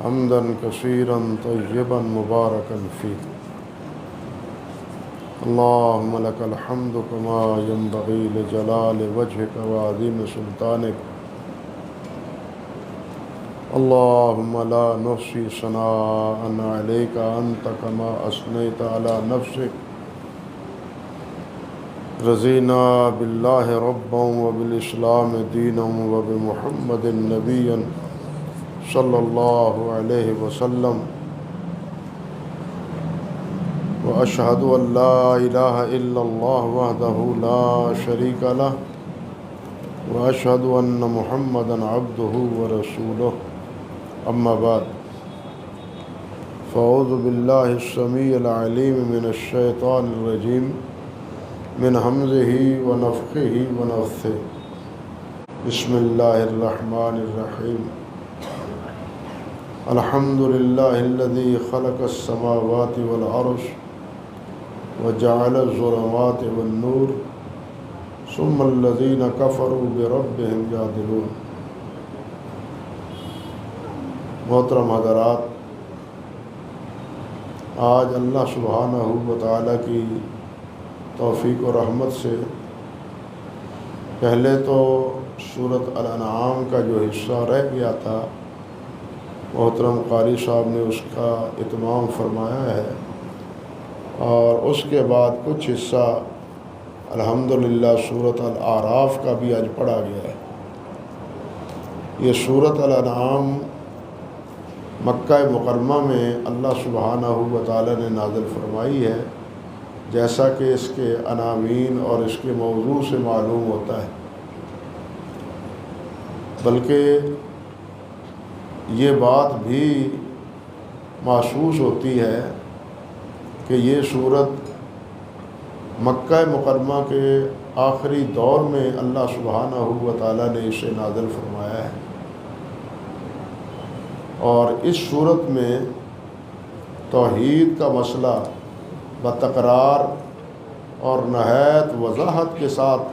حمدا كثيرا طيبا مباركا فيه. اللهم لك الحمد كما ينبغي لجلال وجهك وعظيم سلطانك. اللهم لا نحصي ثناء عليك أنت كما أثنيت على نفسك. رضينا بالله ربا وبالإسلام دينا وبمحمد نبيا صلى الله عليه وسلم، وأشهد أن لا إله إلا الله وحده لا شريك له، وأشهد أن محمدا عبده ورسوله. أما بعد، فأعوذ بالله السميع العليم من الشيطان الرجيم من همزه ونفخه ونفثه. بسم الله الرحمن الرحيم. الحمد لله الذي خلق السماوات والأرض وجعل الظلمات والنور ثم الذين كفروا بربهم يعدلون. محترم حضرات، آج اللہ سبحانہ و تعالیٰ کی توفیق و رحمت سے پہلے تو سورۃ الانعام کا جو حصہ رہ گیا تھا، محترم قاری صاحب نے اس کا اتمام فرمایا ہے، اور اس کے بعد کچھ حصہ الحمدللہ سورۃ الاعراف کا بھی آج پڑھا گیا ہے۔ یہ سورۃ الانعام مکہ مکرمہ میں اللہ سبحانہ و تعالی نے نازل فرمائی ہے، جیسا کہ اس کے عناوین اور اس کے موضوع سے معلوم ہوتا ہے۔ بلکہ یہ بات بھی محسوس ہوتی ہے کہ یہ سورت مکہ مکرمہ کے آخری دور میں اللہ سبحانہ و تعالی نے اسے نازل فرمایا ہے، اور اس صورت میں توحید کا مسئلہ بتکرار اور نہایت وضاحت کے ساتھ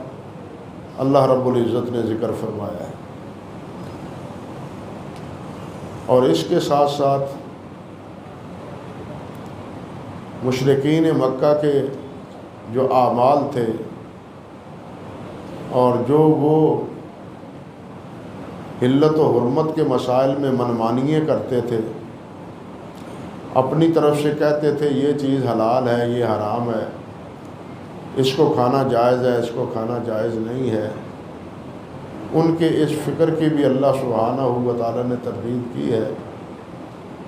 اللہ رب العزت نے ذکر فرمایا ہے، اور اس کے ساتھ ساتھ مشرکین مکہ کے جو اعمال تھے اور جو وہ حلت و حرمت کے مسائل میں منمانیے کرتے تھے، اپنی طرف سے کہتے تھے یہ چیز حلال ہے، یہ حرام ہے، اس کو کھانا جائز ہے، اس کو کھانا جائز نہیں ہے، ان کے اس فکر کی بھی اللہ سبحانہ و تعالی نے تردید کی ہے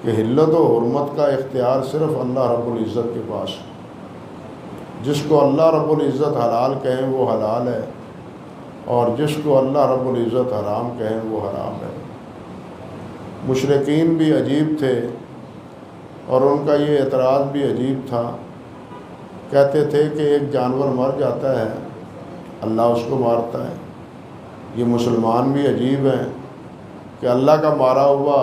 کہ حلت و حرمت کا اختیار صرف اللہ رب العزت کے پاس ہے۔ جس کو اللہ رب العزت حلال کہیں وہ حلال ہے، اور جس کو اللہ رب العزت حرام کہیں وہ حرام ہے۔ مشرکین بھی عجیب تھے، اور ان کا یہ اعتراض بھی عجیب تھا۔ کہتے تھے کہ ایک جانور مر جاتا ہے، اللہ اس کو مارتا ہے۔ یہ مسلمان بھی عجیب ہیں کہ اللہ کا مارا ہوا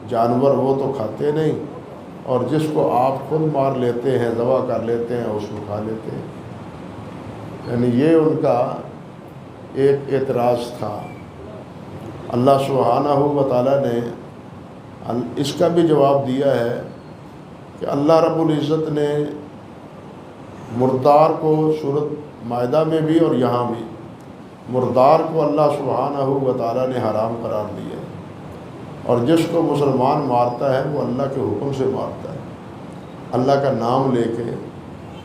جانور وہ تو کھاتے نہیں، اور جس کو آپ خود مار لیتے ہیں، ذبح کر لیتے ہیں، اس کو کھا لیتے ہیں۔ یعنی یہ ان کا ایک اعتراض تھا۔ اللہ سبحانہ و تعالی نے اس کا بھی جواب دیا ہے کہ اللہ رب العزت نے مردار کو سورۃ مائدہ میں بھی اور یہاں بھی مردار کو اللہ سبحانہ و تعالی نے حرام قرار دیا ہے، اور جس کو مسلمان مارتا ہے وہ اللہ کے حکم سے مارتا ہے، اللہ کا نام لے کے،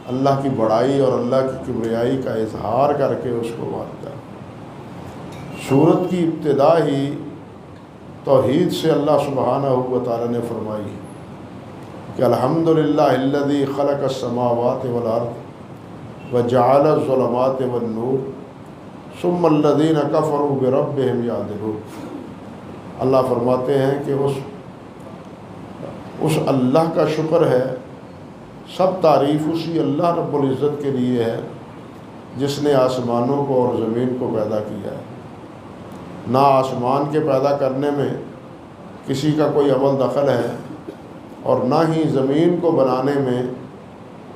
اللہ کی بڑائی اور اللہ کی کبریائی کا اظہار کر کے اس کو مارتا ہے۔ سورت کی ابتدا ہی توحید سے اللہ سبحانہ و تعالی نے فرمائی کہ الحمدللہ الذی خلق السماوات والارض وجعل الظلمات والنور ثم الذین کفروا بربہم یعدلون۔ اللہ فرماتے ہیں کہ اس اللہ کا شکر ہے، سب تعریف اسی اللہ رب العزت کے لیے ہے جس نے آسمانوں کو اور زمین کو پیدا کیا ہے۔ نہ آسمان کے پیدا کرنے میں کسی کا کوئی عمل دخل ہے، اور نہ ہی زمین کو بنانے میں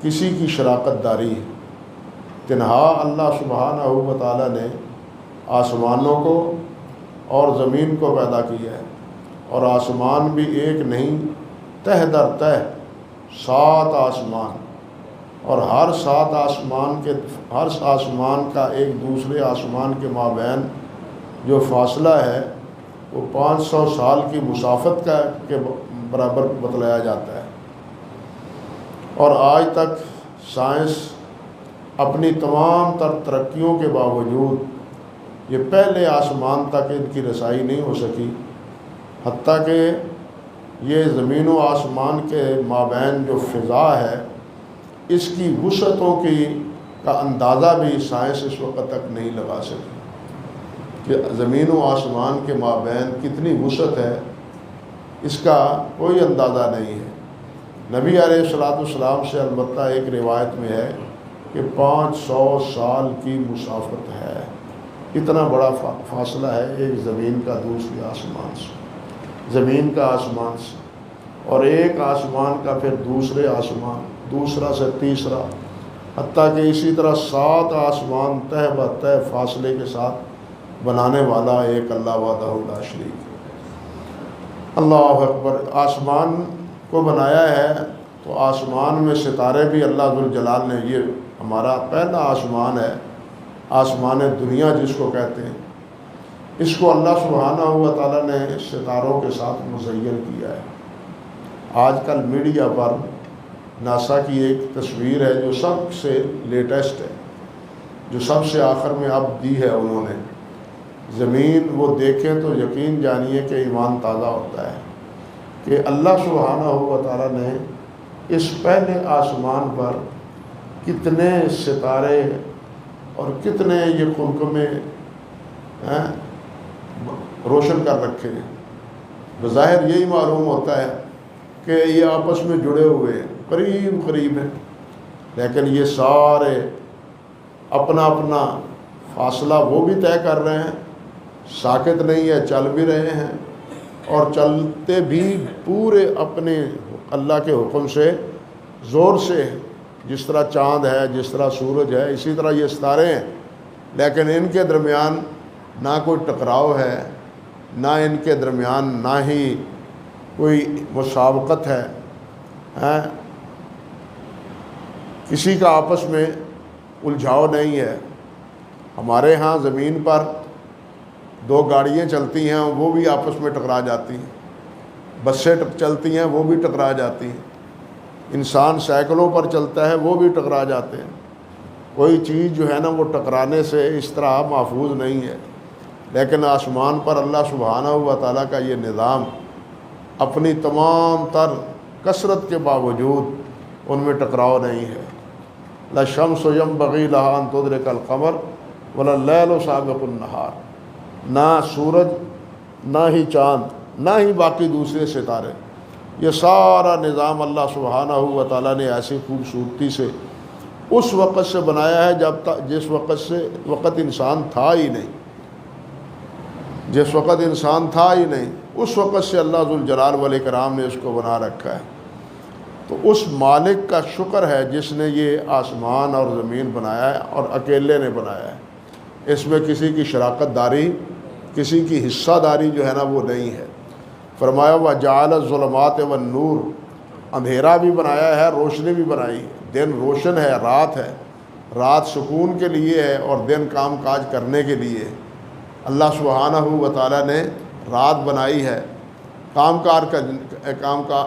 کسی کی شراکت داری ہے۔ تنہا اللہ سبحانہ و تعالی نے آسمانوں کو اور زمین کو پیدا کیا ہے، اور آسمان بھی ایک نہیں، تہ در تہ 7 آسمان، اور ہر 7 آسمان کا ایک دوسرے آسمان کے مابین جو فاصلہ ہے وہ 500 سال کی مسافت کے برابر بتلایا جاتا ہے۔ اور آج تک سائنس اپنی تمام تر ترقیوں کے باوجود یہ پہلے آسمان تک ان کی رسائی نہیں ہو سکی، حتیٰ کہ یہ زمین و آسمان کے مابین جو فضا ہے اس کی وسعتوں کا اندازہ بھی سائنس اس وقت تک نہیں لگا سکی کہ زمین و آسمان کے مابین کتنی وسعت ہے، اس کا کوئی اندازہ نہیں ہے۔ نبی علیہ السلام سے البتہ ایک روایت میں ہے کہ 500 سال کی مسافت ہے، اتنا بڑا فاصلہ ہے ایک زمین کا دوسرے آسمان سے، زمین کا آسمان سے، اور ایک آسمان کا پھر دوسرے آسمان، دوسرا سے تیسرا، حتیٰ کہ اسی طرح 7 آسمان تہ بتہ فاصلے کے ساتھ بنانے والا ایک اللہ وحدہ لا شریک۔ اللہ اکبر۔ آسمان کو بنایا ہے تو آسمان میں ستارے بھی اللہ ذوالجلال نے، یہ ہمارا پہلا آسمان ہے، آسمان دنیا جس کو کہتے ہیں، اس کو اللہ سبحانہ و تعالیٰ نے ستاروں کے ساتھ مزین کیا ہے۔ آج کل میڈیا پر ناسا کی ایک تصویر ہے جو سب سے لیٹسٹ ہے، جو سب سے آخر میں اب دی ہے انہوں نے، زمین وہ دیکھیں تو یقین جانیے کہ ایمان تازہ ہوتا ہے کہ اللہ سبحانہ و تعالیٰ نے اس پہلے آسمان پر کتنے ستارے اور کتنے یہ قمقمے روشن کر رکھے ہیں۔ بظاہر یہی معلوم ہوتا ہے کہ یہ آپس میں جڑے ہوئے ہیں، قریب ہیں، لیکن یہ سارے اپنا اپنا فاصلہ وہ بھی طے کر رہے ہیں، ساکت نہیں ہے، چل بھی رہے ہیں، اور چلتے بھی پورے اپنے اللہ کے حکم سے زور سے، جس طرح چاند ہے، جس طرح سورج ہے، اسی طرح یہ ستارے ہیں، لیکن ان کے درمیان نہ کوئی ٹکراؤ ہے، نہ ان کے درمیان نہ ہی کوئی مسابقت ہے، کسی کا آپس میں الجھاؤ نہیں ہے۔ ہمارے ہاں زمین پر 2 گاڑیاں چلتی ہیں، وہ بھی آپس میں ٹکرا جاتی ہیں، بسیں چلتی ہیں، وہ بھی ٹکرا جاتی ہیں، انسان سائیکلوں پر چلتا ہے، وہ بھی ٹکرا جاتے ہیں۔ کوئی چیز جو ہے نا وہ ٹکرانے سے اس طرح محفوظ نہیں ہے، لیکن آسمان پر اللہ سبحانہ و تعالیٰ کا یہ نظام اپنی تمام تر کثرت کے باوجود ان میں ٹکراؤ نہیں ہے۔ لا الشمس ينبغي لها ان تدرك القمر ولا الليل سابق النهار، نہ سورج، نہ ہی چاند، نہ ہی باقی دوسرے ستارے، یہ سارا نظام اللہ سبحانہ و تعالیٰ نے ایسی خوبصورتی سے اس وقت سے بنایا ہے جس وقت انسان تھا ہی نہیں، جس وقت انسان تھا ہی نہیں، اس وقت سے اللہ ذوالجلال والاکرام نے اس کو بنا رکھا ہے۔ تو اس مالک کا شکر ہے جس نے یہ آسمان اور زمین بنایا ہے، اور اکیلے نے بنایا ہے، اس میں کسی کی شراکت داری، کسی کی حصہ داری جو ہے نا وہ نہیں ہے۔ فرمایا وَجَعَلَ الظُّلُمَاتِ وَالنُّورَ، اندھیرا بھی بنایا ہے، روشنی بھی بنائی ہے، دن روشن ہے، رات ہے، رات سکون کے لیے ہے اور دن کام کاج کرنے کے لیے۔ اللہ سبحانہ و تعالیٰ نے رات بنائی ہے کام کا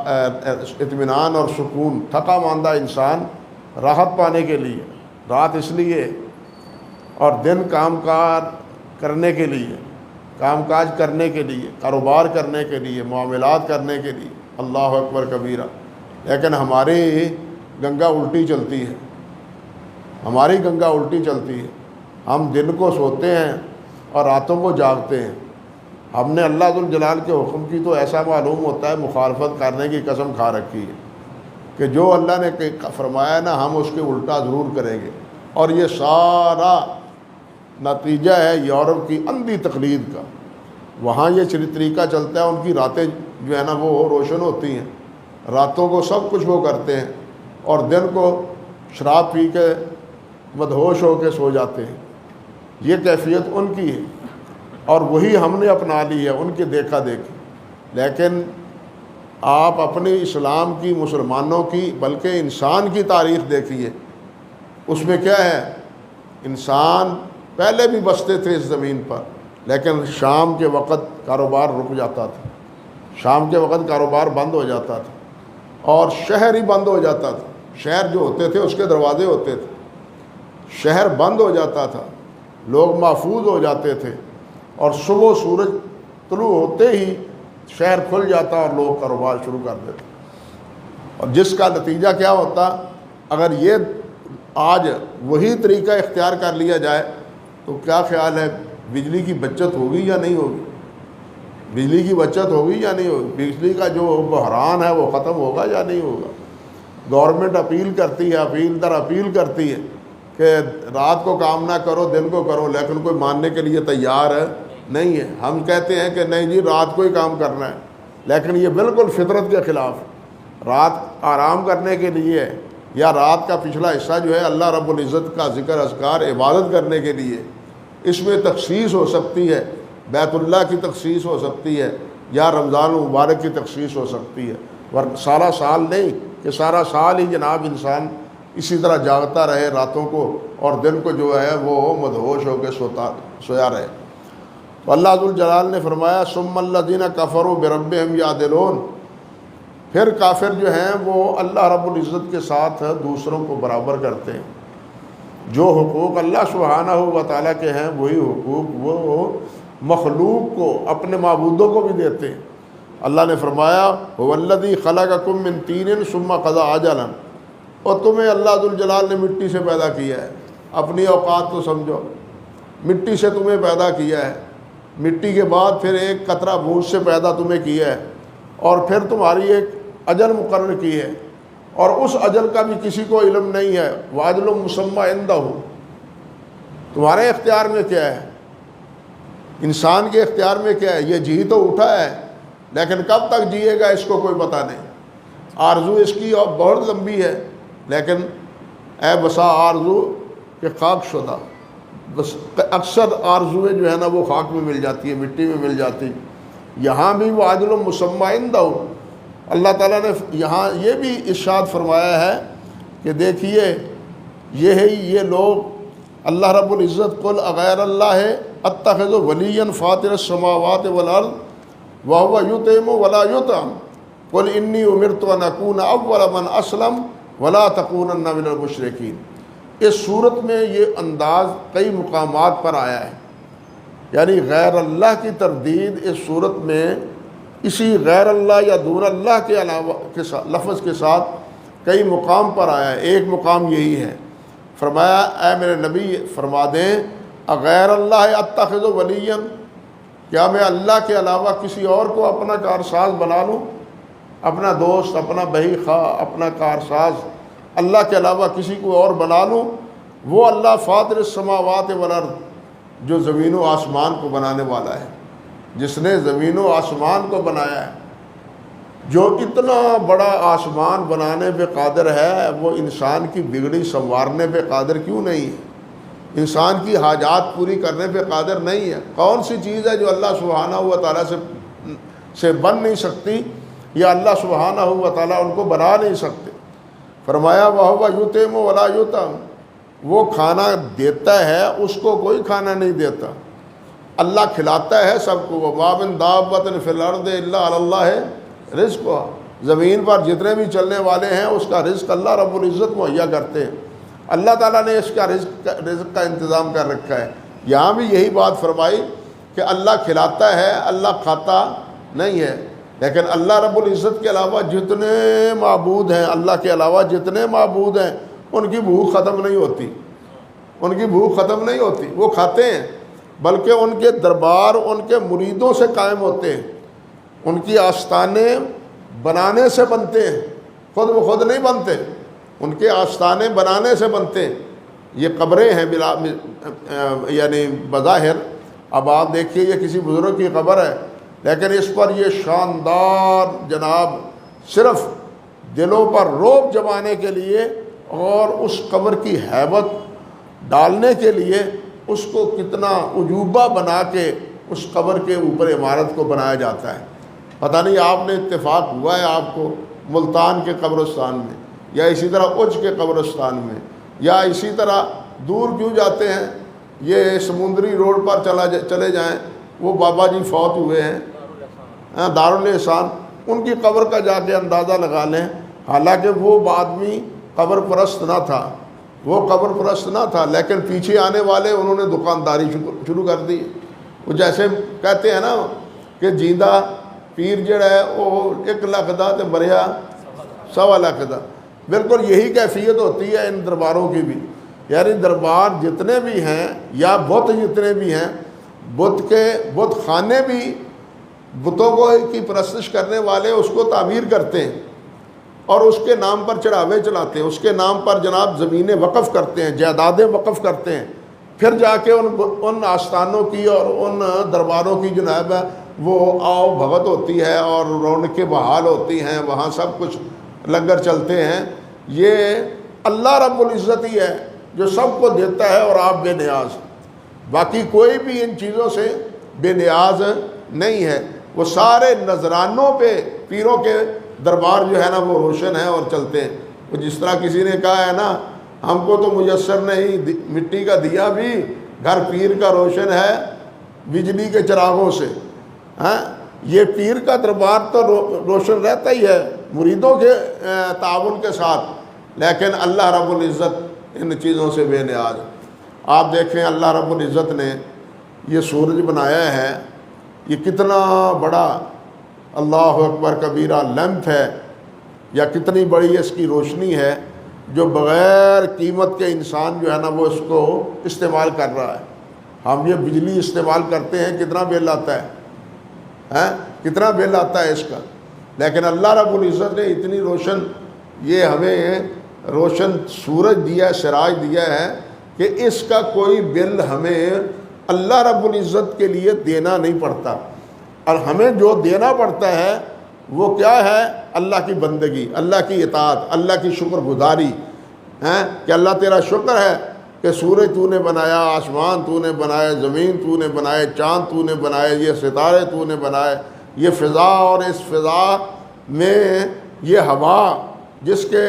اطمینان اور سکون، تھکا ماندہ انسان راحت پانے کے لیے، رات اس لیے، اور دن کام کار کرنے کے لیے، کام کاج کرنے کے لیے، کاروبار کرنے کے لیے، معاملات کرنے کے لیے۔ اللہ اکبر کبیرہ۔ لیکن ہماری گنگا الٹی چلتی ہے، ہماری گنگا الٹی چلتی ہے، ہم دن کو سوتے ہیں اور راتوں کو جاگتے ہیں۔ ہم نے اللہ ذوالجلال کے حکم کی تو ایسا معلوم ہوتا ہے مخالفت کرنے کی قسم کھا رکھی ہے کہ جو اللہ نے فرمایا نا ہم اس کے الٹا ضرور کریں گے۔ اور یہ سارا نتیجہ ہے یورپ کی اندھی تقلید کا۔ وہاں یہ طریقہ چلتا ہے، ان کی راتیں جو ہے نا وہ روشن ہوتی ہیں، راتوں کو سب کچھ وہ کرتے ہیں، اور دن کو شراب پی کے مدہوش ہو کے سو جاتے ہیں۔ یہ کیفیت ان کی ہے، اور وہی ہم نے اپنا لی ہے، ان کی دیکھا دیکھی۔ لیکن آپ اپنی اسلام کی، مسلمانوں کی، بلکہ انسان کی تاریخ دیکھیے، اس میں کیا ہے؟ انسان پہلے بھی بستے تھے اس زمین پر، لیکن شام کے وقت کاروبار رک جاتا تھا، شام کے وقت کاروبار بند ہو جاتا تھا، اور شہر ہی بند ہو جاتا تھا۔ شہر جو ہوتے تھے اس کے دروازے ہوتے تھے، شہر بند ہو جاتا تھا، لوگ محفوظ ہو جاتے تھے، اور صبح سورج طلوع ہوتے ہی شہر کھل جاتا اور لوگ کاروبار شروع کر دیتے۔ اور جس کا نتیجہ کیا ہوتا؟ اگر یہ آج وہی طریقہ اختیار کر لیا جائے تو کیا خیال ہے، بجلی کی بچت ہوگی یا نہیں ہوگی؟ بجلی کی بچت ہوگی یا نہیں ہوگی؟ بجلی کا جو بحران ہے وہ ختم ہوگا یا نہیں ہوگا؟ گورنمنٹ اپیل کرتی ہے، اپیل در اپیل کرتی ہے کہ رات کو کام نہ کرو، دن کو کرو، لیکن کوئی ماننے کے لیے تیار نہیں ہے۔ ہم کہتے ہیں کہ نہیں جی رات کو ہی کام کرنا ہے، لیکن یہ بالکل فطرت کے خلاف۔ رات آرام کرنے کے لیے ہے، یا رات کا پچھلا حصہ جو ہے اللہ رب العزت کا ذکر اذکار عبادت کرنے کے لیے، اس میں تخصیص ہو سکتی ہے، بیت اللہ کی تخصیص ہو سکتی ہے، یا رمضان المبارک کی تخصیص ہو سکتی ہے، ورنہ سارا سال نہیں کہ سارا سال ہی جناب انسان اسی طرح جاگتا رہے راتوں کو، اور دن کو جو ہے وہ مدہوش ہو کے سویا رہے۔ تو اللہ ذوالجلال نے فرمایا ثم الذین کفروا بربہم یعدلون، پھر کافر جو ہیں وہ اللہ رب العزت کے ساتھ دوسروں کو برابر کرتے ہیں۔ جو حقوق اللہ سبحانہ و تعالیٰ کے ہیں وہی حقوق وہ مخلوق کو، اپنے معبودوں کو بھی دیتے ہیں۔ اللہ نے فرمایا هو الذی خلقکم من طین ثم قضى اجلا، اور تمہیں اللہ ذوالجلال نے مٹی سے پیدا کیا ہے، اپنی اوقات تو سمجھو، مٹی سے تمہیں پیدا کیا ہے، مٹی کے بعد پھر ایک قطرہ بوجھ سے پیدا تمہیں کیا ہے، اور پھر تمہاری ایک اجل مقرر کی ہے، اور اس اجل کا بھی کسی کو علم نہیں ہے۔ واجل مسمى عنده، تمہارے اختیار میں کیا ہے، انسان کے اختیار میں کیا ہے؟ یہ جی تو اٹھا ہے، لیکن کب تک جیے گا اس کو کوئی پتہ نہیں۔ آرزو اس کی بہت لمبی ہے، لیکن اے بسا آرزو کہ خاک شدہ، بس اکثر آرزویں جو ہے نا وہ خاک میں مل جاتی ہے، مٹی میں مل جاتی۔ یہاں بھی وہ عادل و مسمى عنده، اللہ تعالیٰ نے یہاں یہ بھی ارشاد فرمایا ہے کہ دیکھیے یہ لوگ اللہ رب العزت قل اغیر اللہ اتخذ ولیا فاطر السماوات والارض وهو یطعم ولا یطعم قل انی امرت ان اکون اول من اسلم ولا تکونن من المشرکین۔ اس صورت میں یہ انداز کئی مقامات پر آیا ہے، یعنی غیر اللہ کی تردید اس صورت میں اسی غیر اللہ یا دون اللہ کے علاوہ کے لفظ کے ساتھ کئی مقام پر آیا ہے۔ ایک مقام یہی ہے، فرمایا اے میرے نبی فرما دیں اغیر اللہ اتخذ ولیا، کیا میں اللہ کے علاوہ کسی اور کو اپنا کارساز بنا لوں، اپنا دوست، اپنا بہی خواہ، اپنا کارساز اللہ کے علاوہ کسی کو اور بنا لوں؟ وہ اللہ فاطر السماوات والارض جو زمین و آسمان کو بنانے والا ہے، جس نے زمین و آسمان کو بنایا ہے، جو اتنا بڑا آسمان بنانے پہ قادر ہے، وہ انسان کی بگڑی سنوارنے پہ قادر کیوں نہیں ہے؟ انسان کی حاجات پوری کرنے پہ قادر نہیں ہے؟ کون سی چیز ہے جو اللہ سبحانہ و تعالیٰ سے بن نہیں سکتی، یا اللہ سبحانہ و تعالیٰ ان کو بنا نہیں سکتے؟ فرمایا وَهُوَ يُطْعِمُ وَلَا يُطْعَمُ، وہ کھانا دیتا ہے، اس کو کوئی کھانا نہیں دیتا۔ اللہ کھلاتا ہے سب کو، وَمَا مِن دَابَّةٍ فِي الْأَرْضِ إِلَّا عَلَى اللَّهِ رِزْقُهَا، زمین پر جتنے بھی چلنے والے ہیں اس کا رزق اللہ رب العزت مہیا کرتے ہیں، اللہ تعالیٰ نے اس کا رزق کا انتظام کر رکھا ہے۔ یہاں بھی یہی بات فرمائی کہ اللہ کھلاتا ہے، اللہ کھاتا نہیں ہے، لیکن اللہ رب العزت کے علاوہ جتنے معبود ہیں، اللہ کے علاوہ جتنے معبود ہیں، ان کی بھوک ختم نہیں ہوتی، ان کی بھوک ختم نہیں ہوتی، وہ کھاتے ہیں، بلکہ ان کے دربار ان کے مریدوں سے قائم ہوتے ہیں، ان کی آستانے بنانے سے بنتے ہیں، خود بخود نہیں بنتے، ان کے آستانے بنانے سے بنتے ہیں۔ یہ قبریں ہیں یعنی بظاہر، اب آپ دیکھیے یہ کسی بزرگ کی قبر ہے، لیکن اس پر یہ شاندار جناب صرف دلوں پر رعب جمانے کے لیے اور اس قبر کی ہیبت ڈالنے کے لیے اس کو کتنا عجوبہ بنا کے اس قبر کے اوپر عمارت کو بنایا جاتا ہے۔ پتہ نہیں آپ نے اتفاق ہوا ہے آپ کو ملتان کے قبرستان میں، یا اسی طرح اج کے قبرستان میں، یا اسی طرح دور کیوں جاتے ہیں، یہ سمندری روڈ پر چلے جائیں، وہ بابا جی فوت ہوئے ہیں دارالاحسان، ان کی قبر کا جا کے اندازہ لگا لیں۔ حالانکہ وہ آدمی قبر پرست نہ تھا، وہ قبر پرست نہ تھا، لیکن پیچھے آنے والے انہوں نے دکانداری شروع کر دی۔ وہ جیسے کہتے ہیں نا کہ جیندہ پیر جڑا ہے وہ 1 لکھ دا تے مریا 1.25 لکھ دا، بالکل یہی کیفیت ہوتی ہے ان درباروں کی بھی۔ یعنی دربار جتنے بھی ہیں یا بت جتنے بھی ہیں، بت خانے بھی بتوں کو کی پرستش کرنے والے اس کو تعمیر کرتے ہیں اور اس کے نام پر چڑھاوے چلاتے ہیں، اس کے نام پر جناب زمینیں وقف کرتے ہیں، جائیدادیں وقف کرتے ہیں، پھر جا کے ان آستانوں کی اور ان درباروں کی جناب وہ آؤ بھگت ہوتی ہے اور رونقیں بحال ہوتی ہیں، وہاں سب کچھ لنگر چلتے ہیں۔ یہ اللہ رب العزت ہی ہے جو سب کو دیتا ہے اور آپ بے نیاز، باقی کوئی بھی ان چیزوں سے بے نیاز نہیں ہے۔ وہ سارے نذرانوں پہ پیروں کے دربار جو ہے نا وہ روشن ہیں اور چلتے ہیں۔ وہ جس طرح کسی نے کہا ہے نا، ہم کو تو میسر نہیں مٹی کا دیا بھی، گھر پیر کا روشن ہے بجلی کے چراغوں سے۔ یہ پیر کا دربار تو روشن رہتا ہی ہے مریدوں کے تعاون کے ساتھ، لیکن اللہ رب العزت ان چیزوں سے بے نیاز۔ آپ دیکھیں اللہ رب العزت نے یہ سورج بنایا ہے، یہ کتنا بڑا اللہ اکبر کبیرہ لیمپ ہے، یا کتنی بڑی اس کی روشنی ہے جو بغیر قیمت کے انسان جو ہے نا وہ اس کو استعمال کر رہا ہے۔ ہم یہ بجلی استعمال کرتے ہیں، کتنا بل آتا ہے، کتنا بل آتا ہے اس کا، لیکن اللہ رب العزت نے اتنی روشن یہ ہمیں روشن سورج دیا ہے، سراج دیا ہے کہ اس کا کوئی بل ہمیں اللہ رب العزت کے لیے دینا نہیں پڑتا، اور ہمیں جو دینا پڑتا ہے وہ کیا ہے؟ اللہ کی بندگی، اللہ کی اطاعت، اللہ کی شکر گزاری کہ اللہ تیرا شکر ہے کہ سورج تو نے بنایا، آسمان تو نے بنائے، زمین تو نے بنائے، چاند تو نے بنائے، یہ ستارے تو نے بنائے، یہ فضا اور اس فضا میں یہ ہوا جس کے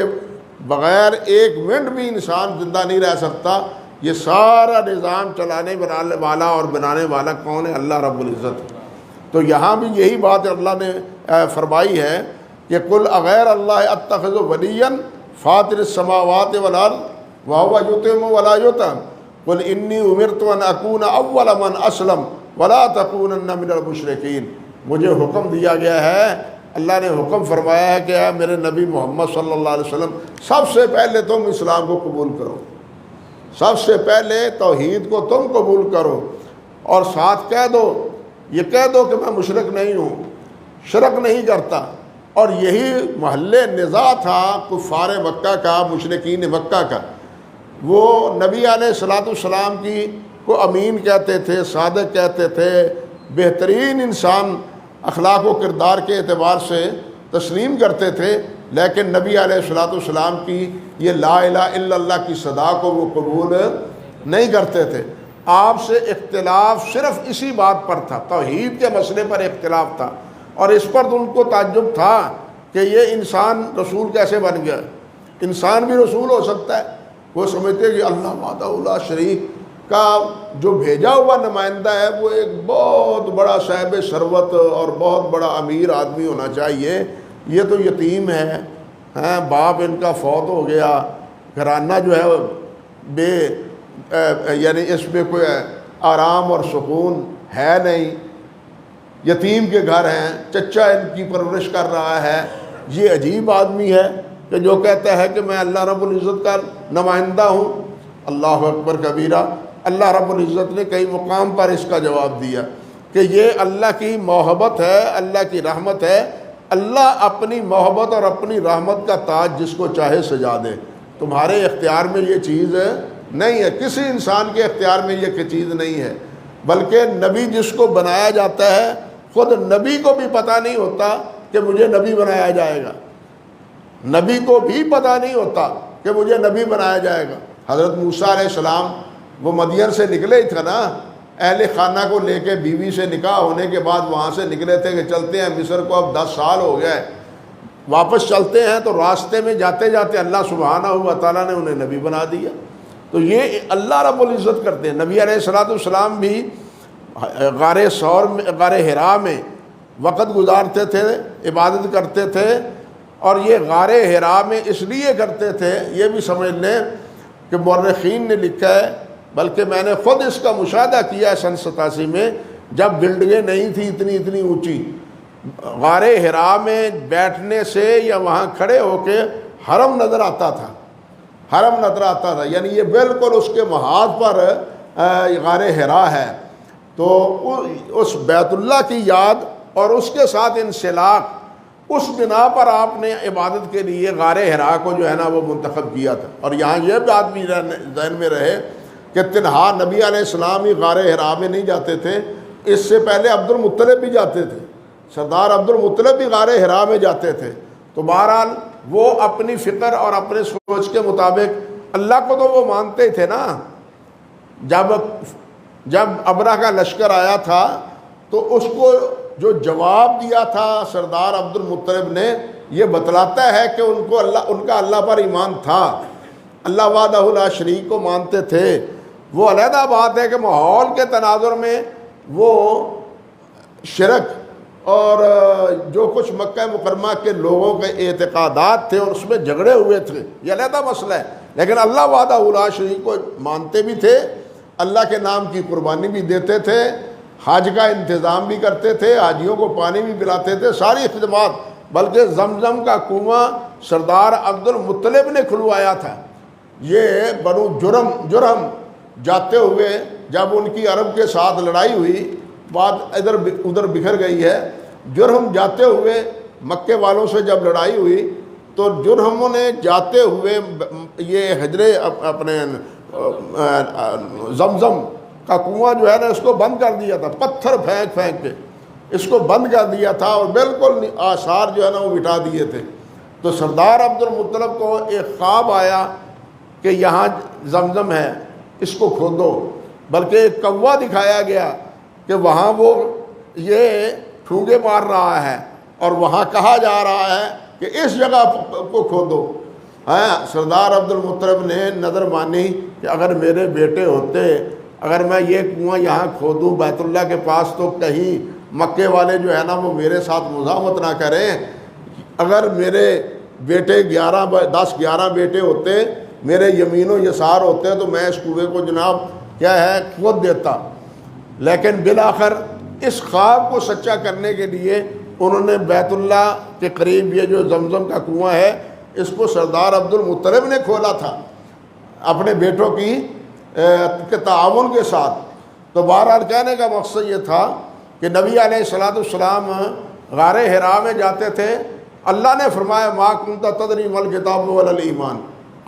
بغیر 1 منٹ بھی انسان زندہ نہیں رہ سکتا، یہ سارا نظام چلانے والا اور بنانے والا کون ہے؟ اللہ رب العزت۔ تو یہاں بھی یہی بات اللہ نے فرمائی ہے کہ قل اغیر اللہ اتخذ ولیا فاطر السماوات والارض وهو یطعم ولا یطعم قل انی امرت ان اکون اول من اسلم ولا تکونن من المشرکین۔ مجھے حکم دیا گیا ہے، اللہ نے حکم فرمایا ہے کہ اے میرے نبی محمد صلی اللہ علیہ وسلم، سب سے پہلے تم اسلام کو قبول کرو، سب سے پہلے توحید کو تم قبول کرو، اور ساتھ کہہ دو، یہ کہہ دو کہ میں مشرک نہیں ہوں، شرک نہیں کرتا۔ اور یہی محل نزاع تھا کفار مکہ کا، مشرکین مکہ کا۔ وہ نبی علیہ الصلوۃ والسلام کی کو امین کہتے تھے، صادق کہتے تھے، بہترین انسان اخلاق و کردار کے اعتبار سے تسلیم کرتے تھے، لیکن نبی علیہ الصلوۃ والسلام کی یہ لا الہ الا اللہ کی صدا کو وہ قبول نہیں کرتے تھے۔ آپ سے اختلاف صرف اسی بات پر تھا، توحید کے مسئلے پر اختلاف تھا، اور اس پر تو ان کو تعجب تھا کہ یہ انسان رسول کیسے بن گیا، انسان بھی رسول ہو سکتا ہے۔ وہ سمجھتے کہ اللہ وحدہ لا شریک کا جو بھیجا ہوا نمائندہ ہے وہ ایک بہت بڑا صاحب ثروت اور بہت بڑا امیر آدمی ہونا چاہیے، یہ تو یتیم ہے، باپ ان کا فوت ہو گیا، گھرانہ جو ہے یعنی اس میں کوئی آرام اور سکون ہے نہیں، یتیم کے گھر ہیں، چچا ان کی پرورش کر رہا ہے۔ یہ عجیب آدمی ہے کہ جو کہتا ہے کہ میں اللہ رب العزت کا نمائندہ ہوں۔ اللہ اکبر کبیرہ۔ اللہ رب العزت نے کئی مقام پر اس کا جواب دیا کہ یہ اللہ کی محبت ہے، اللہ کی رحمت ہے۔ اللہ اپنی محبت اور اپنی رحمت کا تاج جس کو چاہے سجا دے، تمہارے اختیار میں یہ چیز نہیں ہے، کسی انسان کے اختیار میں یہ چیز نہیں ہے، بلکہ نبی جس کو بنایا جاتا ہے خود نبی کو بھی پتہ نہیں ہوتا کہ مجھے نبی بنایا جائے گا، نبی کو بھی پتہ نہیں ہوتا کہ مجھے نبی بنایا جائے گا۔ حضرت موسیٰ علیہ السلام وہ مدین سے نکلے ہی تھا نا، اہل خانہ کو لے کے بیوی سے نکاح ہونے کے بعد وہاں سے نکلے تھے کہ چلتے ہیں مصر کو، اب 10 سال ہو گیا ہے، واپس چلتے ہیں، تو راستے میں جاتے جاتے اللہ سبحانہ و تعالیٰ نے انہیں نبی بنا دیا۔ تو یہ اللہ رب العزت کرتے ہیں۔ نبی علیہ الصلوۃ والسلام بھی غار ثور میں، غار حرا میں وقت گزارتے تھے، عبادت کرتے تھے، اور یہ غار حرا میں اس لیے کرتے تھے، یہ بھی سمجھ لیں کہ مورخین نے لکھا ہے، بلکہ میں نے خود اس کا مشاہدہ کیا ہے سن 87 میں، جب بلڈنگیں نہیں تھیں اتنی اونچی، غار حرا میں بیٹھنے سے یا وہاں کھڑے ہو کے حرم نظر آتا تھا، حرم نظر آتا تھا، یعنی یہ بالکل اس کے محاذ پر غار حرا ہے۔ تو اس بیت اللہ کی یاد اور اس کے ساتھ انسلاق، اس بنا پر آپ نے عبادت کے لیے غار حرا کو جو ہے نا وہ منتخب کیا تھا۔ اور یہاں یہ بات بھی ذہن میں رہے کہ تنہا نبی علیہ السلام ہی غار حرا میں نہیں جاتے تھے، اس سے پہلے عبد المطلب بھی جاتے تھے، سردار عبد المطلب بھی غار حرا میں جاتے تھے۔ تو بہرحال وہ اپنی فکر اور اپنے سوچ کے مطابق اللہ کو تو وہ مانتے ہی تھے نا۔ جب ابرہ کا لشکر آیا تھا تو اس کو جو جواب دیا تھا سردار عبد المطلب نے، یہ بتلاتا ہے کہ ان کا اللہ پر ایمان تھا، اللہ وحدہ لا شریک کو مانتے تھے۔ وہ علیحدہ بات ہے کہ ماحول کے تناظر میں وہ شرک اور جو کچھ مکہ مکرمہ کے لوگوں کے اعتقادات تھے اور اس میں جھگڑے ہوئے تھے، یہ علیحدہ مسئلہ ہے، لیکن اللہ وحدہ لا شریک کو مانتے بھی تھے، اللہ کے نام کی قربانی بھی دیتے تھے، حج کا انتظام بھی کرتے تھے، حاجیوں کو پانی بھی پلاتے تھے، ساری خدمات۔ بلکہ زمزم کا کنواں سردار عبد المطلب نے کھلوایا تھا۔ یہ بنو جرہم جاتے ہوئے جب ان کی عرب کے ساتھ لڑائی ہوئی، بات ادھر ادھر بکھر گئی ہے، جرہم جاتے ہوئے مکے والوں سے جب لڑائی ہوئی تو جرہموں نے جاتے ہوئے یہ حجرے اپنے زمزم کا کنواں جو ہے نا اس کو بند کر دیا تھا، پتھر پھینک کے اس کو بند کر دیا تھا اور بالکل آثار جو ہے نا وہ مٹا دیے تھے۔ تو سردار عبد المطلب کو ایک خواب آیا کہ یہاں زمزم ہے، اس کو کھودو، بلکہ ایک کوا دکھایا گیا کہ وہاں وہ یہ ٹھونگے مار رہا ہے اور وہاں کہا جا رہا ہے کہ اس جگہ کو کھودو۔ ہاں، سردار عبد المطلب نے نظر مانی کہ اگر میرے بیٹے ہوتے، اگر میں یہ کنواں یہاں کھودوں بیت اللہ کے پاس، تو کہیں مکے والے جو ہے نا وہ میرے ساتھ مزاحمت نہ کریں۔ اگر میرے بیٹے 10-11 بیٹے ہوتے، میرے یمین و یسار ہوتے، تو میں اس کنویں کو جناب کیا ہے کھود دیتا۔ لیکن بالآخر اس خواب کو سچا کرنے کے لیے انہوں نے بیت اللہ کے قریب یہ جو زمزم کا کنواں ہے اس کو سردار عبد المطلب نے کھولا تھا اپنے بیٹوں کے تعاون کے ساتھ۔ تو بہرحال کہنے کا مقصد یہ تھا کہ نبی علیہ الصلوۃ والسلام غار حرا میں جاتے تھے، اللہ نے فرمایا ما کنت تدری ما الکتاب ولا الایمان،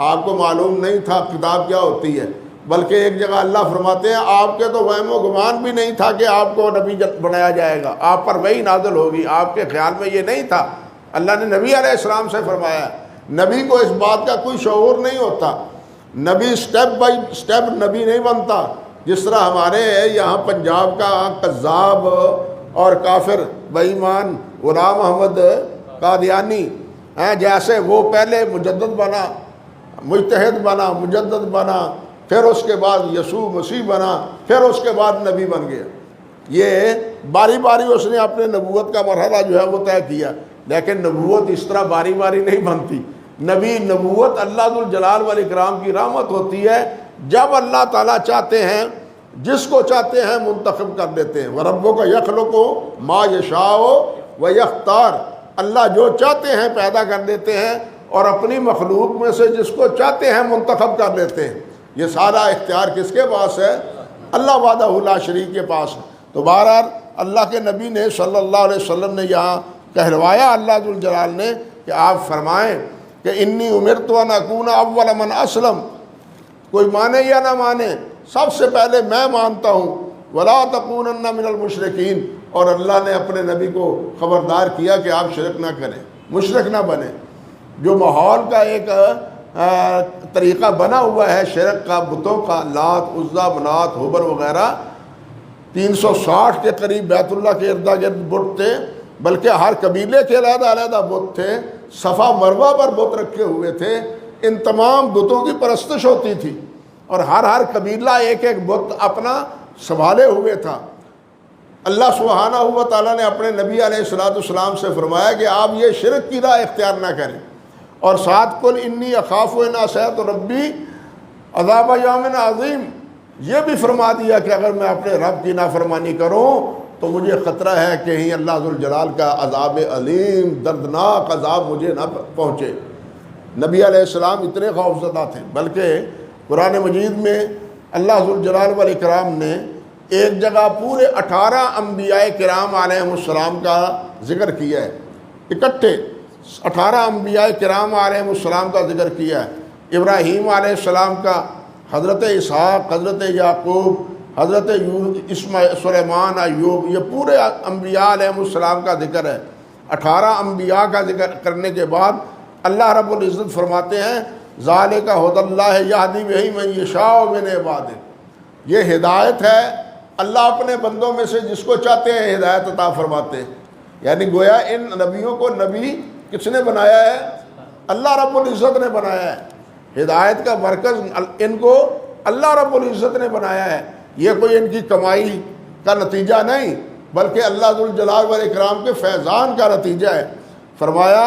آپ کو معلوم نہیں تھا کتاب کیا ہوتی ہے، بلکہ ایک جگہ اللہ فرماتے ہیں آپ کے تو وہم و گمان بھی نہیں تھا کہ آپ کو نبی بنایا جائے گا، آپ پر وحی نازل ہوگی، آپ کے خیال میں یہ نہیں تھا۔ اللہ نے نبی علیہ السلام سے فرمایا، نبی کو اس بات کا کوئی شعور نہیں ہوتا، نبی سٹیپ بائی سٹیپ نبی نہیں بنتا۔ جس طرح ہمارے یہاں پنجاب کا قذاب اور کافر بے ایمان غلام احمد قادیانی جیسے وہ پہلے مجدد بنا، مجتہد بنا، مجدد بنا، پھر اس کے بعد یسوع مسیح بنا، پھر اس کے بعد نبی بن گیا۔ یہ باری باری اس نے اپنے نبوت کا مرحلہ جو ہے وہ طے کیا، لیکن نبوت اس طرح باری باری نہیں بنتی۔ نبوت اللہ ذوالجلال والاکرام کی رحمت ہوتی ہے، جب اللہ تعالیٰ چاہتے ہیں جس کو چاہتے ہیں منتخب کر دیتے ہیں۔ وَرَبُّكَ يَخْلُقُ مَا يَشَاءُ وَيَخْتَارُ، اللہ جو چاہتے ہیں پیدا کر دیتے ہیں اور اپنی مخلوق میں سے جس کو چاہتے ہیں منتخب کر دیتے ہیں۔ یہ سارا اختیار کس کے پاس ہے؟ اللہ وحدہ لا شریک کے پاس ہے۔ تو بہرحال اللہ کے نبی نے صلی اللہ علیہ وسلم نے یہاں کہلوایا اللہ ذوالجلال نے کہ آپ فرمائیں کہ انی امرت ان اکون اول من اسلم، کوئی مانے یا نہ مانے سب سے پہلے میں مانتا ہوں، ولا تکونن من المشرکین، اور اللہ نے اپنے نبی کو خبردار کیا کہ آپ شرک نہ کریں، مشرک نہ بنیں۔ جو ماحول کا ایک طریقہ بنا ہوا ہے شرک کا، بتوں کا، لات عزا منات حبل وغیرہ، 360 کے قریب بیت اللہ کے ارد گرد بت تھے، بلکہ ہر قبیلے کے علیحدہ علیحدہ بت تھے، صفا مروہ پر بت رکھے ہوئے تھے، ان تمام بتوں کی پرستش ہوتی تھی، اور ہر قبیلہ ایک ایک بت اپنا سنبھالے ہوئے تھا۔ اللہ سبحانہ و تعالیٰ نے اپنے نبی علیہ السلام سے فرمایا کہ آپ یہ شرک کی راہ اختیار نہ کریں، اور ساتھ قل انی اخاف ان عصیت ربی عذاب یوم عظیم، یہ بھی فرما دیا کہ اگر میں اپنے رب کی نافرمانی کروں تو مجھے خطرہ ہے کہ کہیں اللہ ذوالجلال کا عذاب علیم دردناک عذاب مجھے نہ پہنچے۔ نبی علیہ السلام اتنے خوفزدہ تھے، بلکہ قرآن مجید میں اللہ ذوالجلال والاکرام نے ایک جگہ پورے 18 انبیاء کرام علیہ السلام کا ذکر کیا ہے، اکٹھے 18 انبیاء کرام علیہ السلام کا ذکر کیا ہے۔ ابراہیم علیہ السلام کا، حضرت اسحاق، حضرت یعقوب، حضرت سلیمان، ایوب، یہ پورے انبیاء علیہ السلام کا ذکر ہے۔ 18 انبیاء کا ذکر کرنے کے بعد اللہ رب العزت فرماتے ہیں ذالک ھدی اللہ یہدی بہ من یشاء من عبادہ، یہ ہدایت ہے، اللہ اپنے بندوں میں سے جس کو چاہتے ہیں ہدایت عطا فرماتے ہیں۔ یعنی گویا ان نبیوں کو نبی کس نے بنایا ہے؟ اللہ رب العزت نے بنایا ہے۔ ہدایت کا مرکز ان کو اللہ رب العزت نے بنایا ہے، یہ کوئی ان کی کمائی کا نتیجہ نہیں، بلکہ اللہ ذوالجلال والاکرام کے فیضان کا نتیجہ ہے۔ فرمایا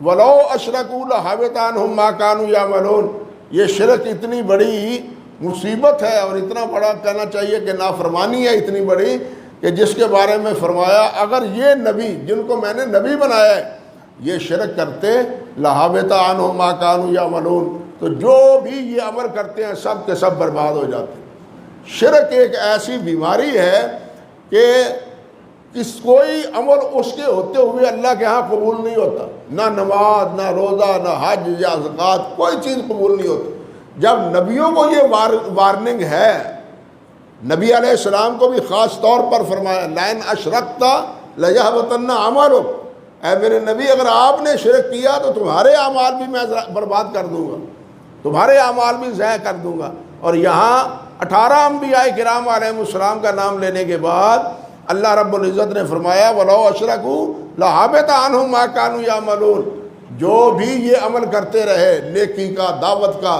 وَلَوْ أَشْرَكُوا لَحَبِطَ عَنْهُمْ مَا كَانُوا يَعْمَلُونَ، یہ شرک اتنی بڑی مصیبت ہے اور اتنا بڑا کہنا چاہیے کہ نافرمانی ہے اتنی بڑی کہ جس کے بارے میں فرمایا اگر یہ نبی جن کو میں نے نبی بنایا ہے یہ شرک کرتے لَحَبِطَ عَنْهُمْ مَا كَانُوا يَعْمَلُونَ، تو جو بھی یہ عمل کرتے ہیں سب کے سب برباد ہو جاتے ہیں۔ شرک ایک ایسی بیماری ہے کہ کوئی عمل اس کے ہوتے ہوئے اللہ کے ہاں قبول نہیں ہوتا، نہ نماز، نہ روزہ، نہ حج یا زکوٰۃ، کوئی چیز قبول نہیں ہوتی۔ جب نبیوں کو یہ وارننگ ہے، نبی علیہ السلام کو بھی خاص طور پر فرمایا لَإِنْ أَشْرَكْتَ لَيَحْبَطَنَّ عَمَلُكَ، اے میرے نبی اگر آپ نے شرک کیا تو تمہارے اعمال بھی میں برباد کر دوں گا، تمہارے اعمال بھی ضائع کر دوں گا۔ اور یہاں 18 انبیاء کرام علیہ السلام کا نام لینے کے بعد اللہ رب العزت نے فرمایا وَلَوْ أَشْرَكُوا لَحَبِطَ عَنْهُمْ مَا كَانُوا يَعْمَلُونَ، جو بھی یہ عمل کرتے رہے نیکی کا، دعوت کا،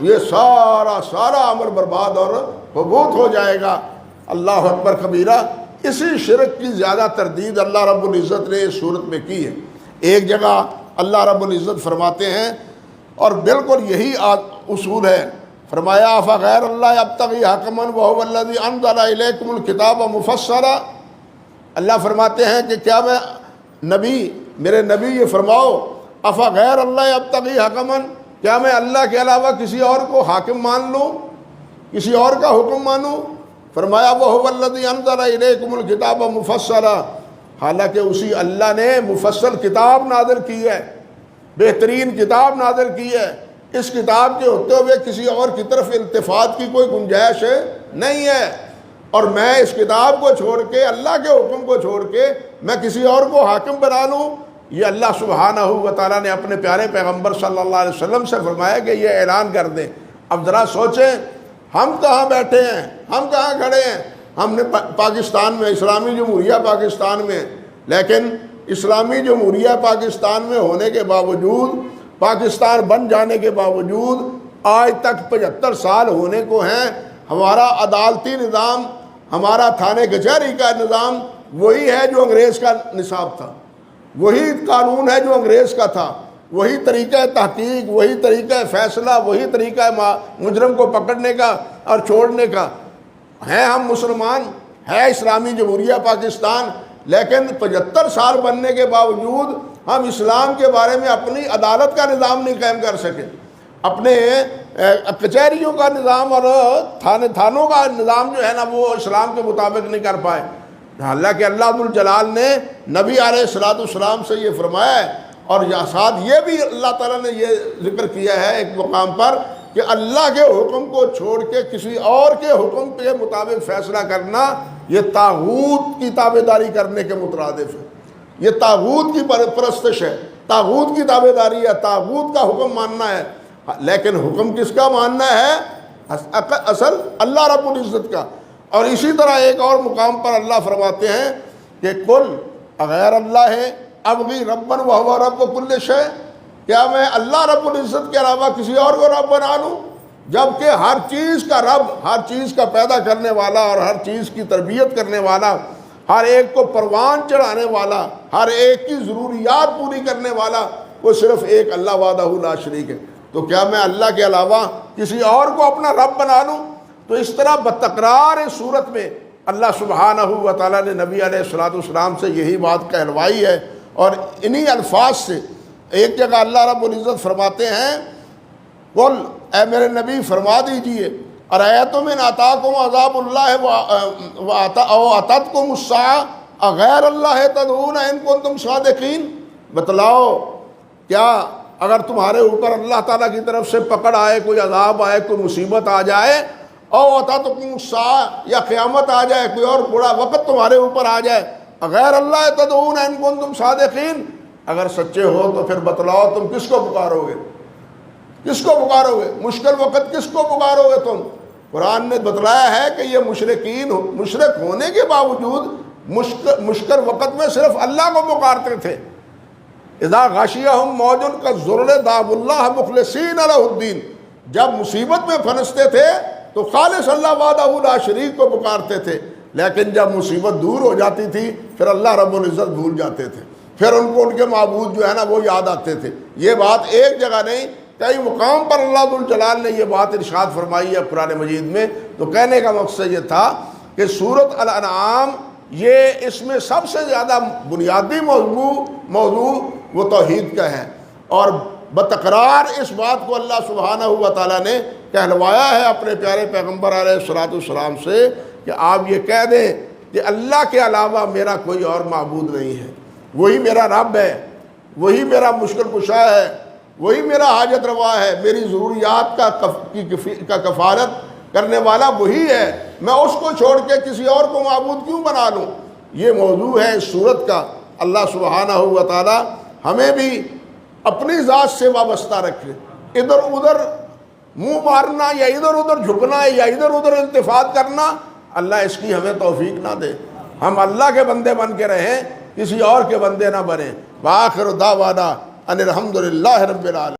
یہ سارا عمل برباد اور حبوط ہو جائے گا۔ اللہ اکبر کبیرہ۔ اسی شرک کی زیادہ تردید اللہ رب العزت نے اس صورت میں کی ہے۔ ایک جگہ اللہ رب العزت فرماتے ہیں اور بالکل یہی اصول ہے، فرمایا افغیر اللہ ابتغی حکما وہو الذی انزل الیکم الکتاب مفصلا، اللہ فرماتے ہیں کہ کیا میں نبی، میرے نبی یہ فرماؤ افغیر اللہ ابتغی حکما، کیا میں اللہ کے علاوہ کسی اور کو حاکم مان لوں، کسی اور کا حکم مانوں؟ فرمایا وہو الذی انزل الیکم الکتاب مفصلا، حالانکہ اسی اللہ نے مفصل کتاب نازل کی ہے، بہترین کتاب نازل کی ہے، اس کتاب کے ہوتے ہوئے کسی اور کی طرف التفات کی کوئی گنجائش نہیں ہے، اور میں اس کتاب کو چھوڑ کے، اللہ کے حکم کو چھوڑ کے میں کسی اور کو حاکم بنا لوں؟ یہ اللہ سبحانہ و تعالیٰ نے اپنے پیارے پیغمبر صلی اللہ علیہ وسلم سے فرمایا کہ یہ اعلان کر دیں۔ اب ذرا سوچیں ہم کہاں بیٹھے ہیں، ہم کہاں کھڑے ہیں، ہم نے پاکستان میں، اسلامی جمہوریہ پاکستان میں، لیکن اسلامی جمہوریہ پاکستان میں ہونے کے باوجود، پاکستان بن جانے کے باوجود آج تک 75 سال ہونے کو ہیں، ہمارا عدالتی نظام، ہمارا تھانے کچہری کا نظام وہی ہے جو انگریز کا نصاب تھا، وہی قانون ہے جو انگریز کا تھا، وہی طریقہ تحقیق، وہی طریقہ فیصلہ، وہی طریقہ مجرم کو پکڑنے کا اور چھوڑنے کا ہے۔ ہم مسلمان ہے اسلامی جمہوریہ پاکستان، لیکن 75 سال بننے کے باوجود ہم اسلام کے بارے میں اپنی عدالت کا نظام نہیں قائم کر سکے، اپنے کچہریوں کا نظام اور تھانوں کا نظام جو ہے نا وہ اسلام کے مطابق نہیں کر پائے۔ حالانکہ اللہ ذوالجلال نے نبی علیہ السلام سے یہ فرمایا ہے، اور ساتھ یہ بھی اللہ تعالیٰ نے یہ ذکر کیا ہے ایک مقام پر کہ اللہ کے حکم کو چھوڑ کے کسی اور کے حکم کے مطابق فیصلہ کرنا یہ طاغوت کی تابعداری کرنے کے مترادف ہے، یہ طاغوت کی پرستش ہے، طاغوت کی تابعداری ہے، طاغوت کا حکم ماننا ہے۔ لیکن حکم کس کا ماننا ہے؟ اصل اللہ رب العزت کا۔ اور اسی طرح ایک اور مقام پر اللہ فرماتے ہیں کہ کل غیر اللہ ہے ابغی ربن وہو رب کل شے، کیا میں اللہ رب العزت کے علاوہ کسی اور کو رب بنا لوں، جبکہ ہر چیز کا رب، ہر چیز کا پیدا کرنے والا اور ہر چیز کی تربیت کرنے والا، ہر ایک کو پروان چڑھانے والا، ہر ایک کی ضروریات پوری کرنے والا، وہ صرف ایک اللہ وحدہ لا شریک ہے۔ تو کیا میں اللہ کے علاوہ کسی اور کو اپنا رب بنا لوں؟ تو اس طرح بتکرار اس صورت میں اللہ سبحانہ و تعالیٰ نے نبی علیہ الصلوۃ والسلام سے یہی بات کہلوائی ہے، اور انہی الفاظ سے ایک جگہ اللہ رب العزت فرماتے ہیں قل، اے میرے نبی فرما دیجئے، ارأیتم ان آتاکم عذاب اللہ او اتتکم الساعۃ اغیر اللہ تدعون ان کنتم صادقین، بتلاؤ کیا اگر تمہارے اوپر اللہ تعالیٰ کی طرف سے پکڑ آئے، کوئی عذاب آئے، کوئی مصیبت آ جائے، او اتتکم الساعۃ یا قیامت آ جائے، کوئی اور برا وقت تمہارے اوپر آ جائے، اغیر اللہ تدعون ان کنتم صادقین، اگر سچے ہو تو پھر بتلاؤ تم کس کو پکارو گے، کس کو پکارو گے، مشکل وقت کس کو پکارو گے تم؟ قرآن نے بتلایا ہے کہ یہ مشرکین مشرک ہونے کے باوجود مشکل وقت میں صرف اللہ کو پکارتے تھے۔ اذا غاشیہم موج کالظلل دعوا اللہ مخلصین لہ الدین، جب مصیبت میں پھنستے تھے تو خالص اللہ وحدہ لا شریک کو پکارتے تھے، لیکن جب مصیبت دور ہو جاتی تھی پھر اللہ رب العزت بھول جاتے تھے، پھر ان کو ان کے معبود جو ہے نا وہ یاد آتے تھے۔ یہ بات ایک جگہ نہیں، کئی مقام پر اللہ ذوالجلال نے یہ بات ارشاد فرمائی ہے قرآن مجید میں۔ تو کہنے کا مقصد یہ تھا کہ سورۃ الانعام یہ اس میں سب سے زیادہ بنیادی موضوع وہ توحید کا ہے، اور بتکرار اس بات کو اللہ سبحانہ و تعالیٰ نے کہلوایا ہے اپنے پیارے پیغمبر علیہ الصلوۃ والسلام سے کہ آپ یہ کہہ دیں کہ اللہ کے علاوہ میرا کوئی اور معبود نہیں ہے، وہی میرا رب ہے، وہی میرا مشکل کشا ہے، وہی میرا حاجت روا ہے، میری ضروریات کا کفارت کرنے والا وہی ہے، میں اس کو چھوڑ کے کسی اور کو معبود کیوں بنا لوں؟ یہ موضوع ہے اس صورت کا۔ اللہ سبحانہ و تعالی ہمیں بھی اپنی ذات سے وابستہ رکھے، ادھر ادھر منہ مارنا یا ادھر ادھر جھکنا یا ادھر ادھر التفات کرنا، اللہ اس کی ہمیں توفیق نہ دے۔ ہم اللہ کے بندے بن کے رہیں، کسی اور کے بندے نہ بنیں۔ وآخر دعوانا ان الحمد للہ رب العالمین۔